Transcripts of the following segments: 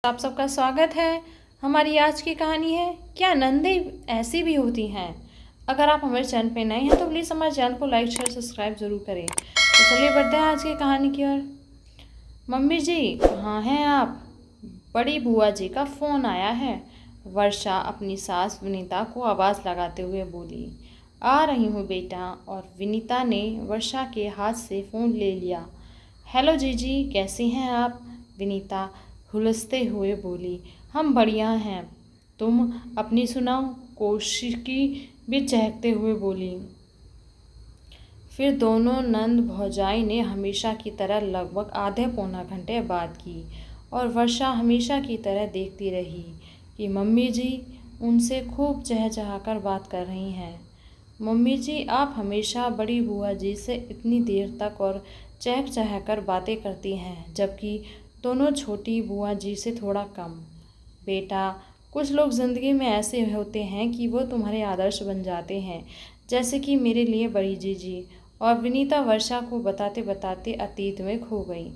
आप सबका स्वागत है। हमारी आज की कहानी है क्या नंदे ऐसी भी होती हैं। अगर आप हमारे चैनल पे नए हैं तो प्लीज़ हमारे चैनल को लाइक शेयर सब्सक्राइब ज़रूर करें। तो चलिए बढ़ते हैं आज की कहानी की ओर। मम्मी जी कहाँ हैं आप? बड़ी बुआ जी का फ़ोन आया है। वर्षा अपनी सास विनीता को आवाज़ लगाते हुए बोली। आ रही हूँ बेटा। और विनीता ने वर्षा के हाथ से फ़ोन ले लिया। हेलो जीजी, कैसी हैं आप? विनीता हुलसते हुए बोली। हम बढ़िया हैं, तुम अपनी सुनाओ? कौशिकी भी चहकते हुए बोली। फिर दोनों नंद भौजाई ने हमेशा की तरह लगभग आधे पौना घंटे बात की और वर्षा हमेशा की तरह देखती रही कि मम्मी जी उनसे खूब चहचहा कर बात कर रही हैं। मम्मी जी आप हमेशा बड़ी बुआ जी से इतनी देर तक और चहक चह कर बातें करती हैं, जबकि दोनों छोटी बुआ जी से थोड़ा कम। बेटा, कुछ लोग ज़िंदगी में ऐसे होते हैं कि वो तुम्हारे आदर्श बन जाते हैं, जैसे कि मेरे लिए बड़ी जीजी। और विनीता वर्षा को बताते बताते अतीत में खो गई।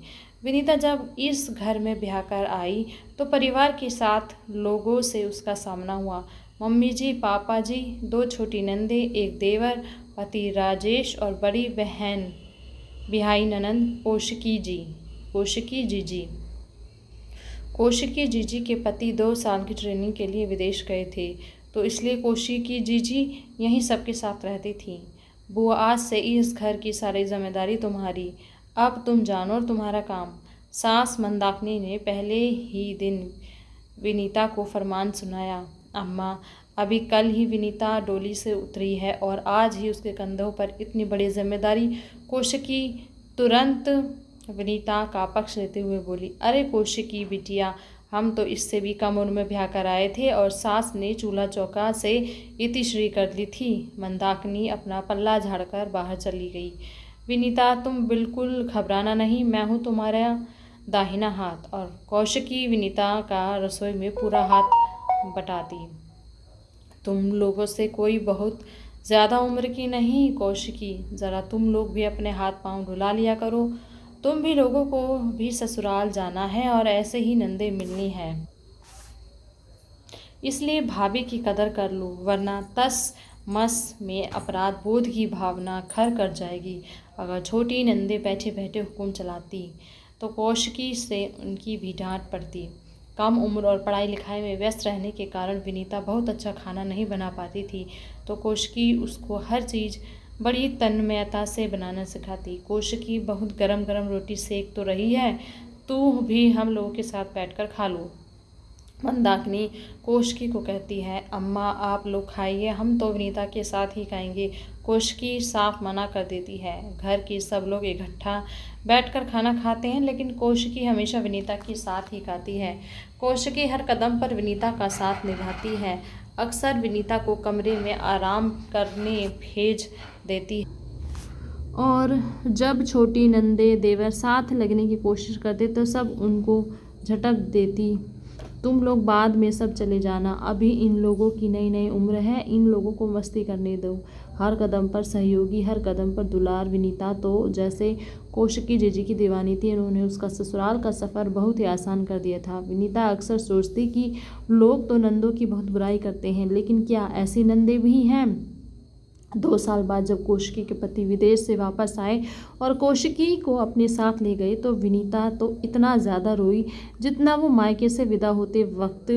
विनीता जब इस घर में ब्याह कर आई तो परिवार के साथ लोगों से उसका सामना हुआ। मम्मी जी, पापा जी, दो छोटी नंदे, एक देवर, पति राजेश और बड़ी बहन बिहाई ननंद कौशिकी जीजी। कौशिकी जीजी के पति 2 साल की ट्रेनिंग के लिए विदेश गए थे, तो इसलिए कौशिकी जीजी यहीं सबके साथ रहती थी। बुआ, आज से इस घर की सारी जिम्मेदारी तुम्हारी। अब तुम जानो और तुम्हारा काम। सास मंदाकिनी ने पहले ही दिन विनीता को फरमान सुनाया। अम्मा, अभी कल ही विनीता डोली से उतरी है और आज ही उसके कंधों पर इतनी बड़ी जिम्मेदारी। कौशिकी तुरंत विनीता का पक्ष लेते हुए बोली। अरे कौशिकी बिटिया, हम तो इससे भी कम उम्र में ब्याह कराए थे और सास ने चूल्हा चौका से इतिश्री कर ली थी। मंदाकिनी अपना पल्ला झाड़कर बाहर चली गई। विनीता, तुम बिल्कुल घबराना नहीं, मैं हूँ तुम्हारा दाहिना हाथ। और कौशिकी विनीता का रसोई में पूरा हाथ बटाती। तुम लोगों से कोई बहुत ज़्यादा उम्र की नहीं कौशिकी, ज़रा तुम लोग भी अपने हाथ पांव ढुला लिया करो। तुम भी लोगों को भी ससुराल जाना है और ऐसे ही नंदे मिलनी है, इसलिए भाभी की कदर कर लो, वरना तस मस में अपराध बोध की भावना घर कर जाएगी। अगर छोटी नंदे बैठे बैठे हुक्म चलाती तो कौशिकी से उनकी भी डांट पड़ती। कम उम्र और पढ़ाई लिखाई में व्यस्त रहने के कारण विनीता बहुत अच्छा खाना नहीं बना पाती थी, तो कौशिकी उसको हर चीज़ बड़ी तन्मयता से बनाना सिखाती। कौशिकी, बहुत गरम गरम रोटी सेक तो रही है, तू भी हम लोगों के साथ बैठकर खा लो। मंदाकिनी कौशिकी को कहती है। अम्मा, आप लोग खाइए, हम तो विनीता के साथ ही खाएंगे। कौशिकी साफ मना कर देती है। घर के सब लोग इकट्ठा बैठकर खाना खाते हैं, लेकिन कौशिकी हमेशा विनीता के साथ ही खाती है। कौशिकी हर कदम पर विनीता का साथ निभाती है। अक्सर विनीता को कमरे में आराम करने भेज देती है और जब छोटी नंदे देवर साथ लगने की कोशिश करते तो सब उनको झटक देती। तुम लोग बाद में सब चले जाना, अभी इन लोगों की नई नई उम्र है, इन लोगों को मस्ती करने दो। हर कदम पर सहयोगी, हर कदम पर दुलार। विनीता तो जैसे कौशिकी जीजी की दीवानी थी, उन्होंने उसका ससुराल का सफ़र बहुत ही आसान कर दिया था। विनीता अक्सर सोचती कि लोग तो नंदों की बहुत बुराई करते हैं, लेकिन क्या ऐसी नंदे भी हैं? 2 साल बाद जब कौशिकी के पति विदेश से वापस आए और कौशिकी को अपने साथ ले गए तो विनीता तो इतना ज़्यादा रोई जितना वो मायके से विदा होते वक्त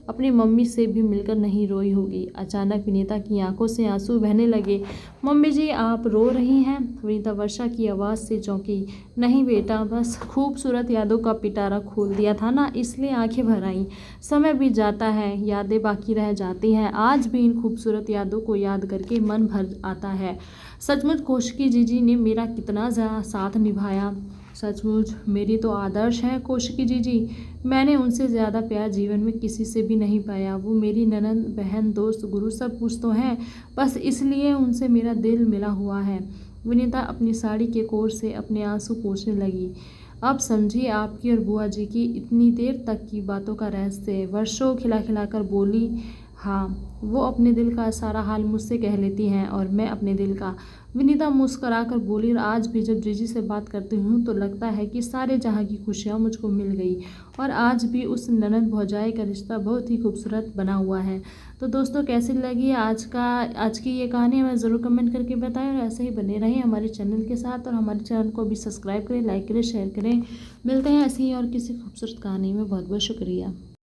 अपनी मम्मी से भी मिलकर नहीं रोई होगी। अचानक विनीता की आंखों से आंसू बहने लगे। मम्मी जी, आप रो रही हैं? विनीता वर्षा की आवाज़ से चौंकी। नहीं बेटा, बस खूबसूरत यादों का पिटारा खोल दिया था ना, इसलिए आंखें भर आईं। समय बीत जाता है, यादें बाकी रह जाती हैं। आज भी इन खूबसूरत यादों को याद करके मन भर आता है। सचमुच कौशिकी जीजी ने मेरा कितना साथ निभाया। सचमुच मेरी तो आदर्श है कौशिकी जीजी। मैंने उनसे ज़्यादा प्यार जीवन में किसी से भी नहीं पाया। वो मेरी ननंद, बहन, दोस्त, गुरु सब कुछ तो हैं, बस इसलिए उनसे मेरा दिल मिला हुआ है। विनीता अपनी साड़ी के कोर से अपने आंसू पोंछने लगी। अब समझिए आपकी और बुआ जी की इतनी देर तक की बातों का रहस्य। वर्षों खिला खिलाकर बोली। हाँ, वो अपने दिल का सारा हाल मुझसे कह लेती हैं और मैं अपने दिल का। विनीता मुस्कुराकर बोली, और आज भी जब जीजी से बात करती हूँ तो लगता है कि सारे जहाँ की खुशियाँ मुझको मिल गई, और आज भी उस ननद भौजाई का रिश्ता बहुत ही खूबसूरत बना हुआ है। तो दोस्तों, कैसी लगी आज की ये कहानी, हमें ज़रूर कमेंट करके बताएं, और ऐसे ही बने रहें हमारे चैनल के साथ, और हमारे चैनल को भी सब्सक्राइब करें, लाइक करें, शेयर करें। मिलते हैं ऐसी ही और किसी खूबसूरत कहानी में। बहुत बहुत शुक्रिया।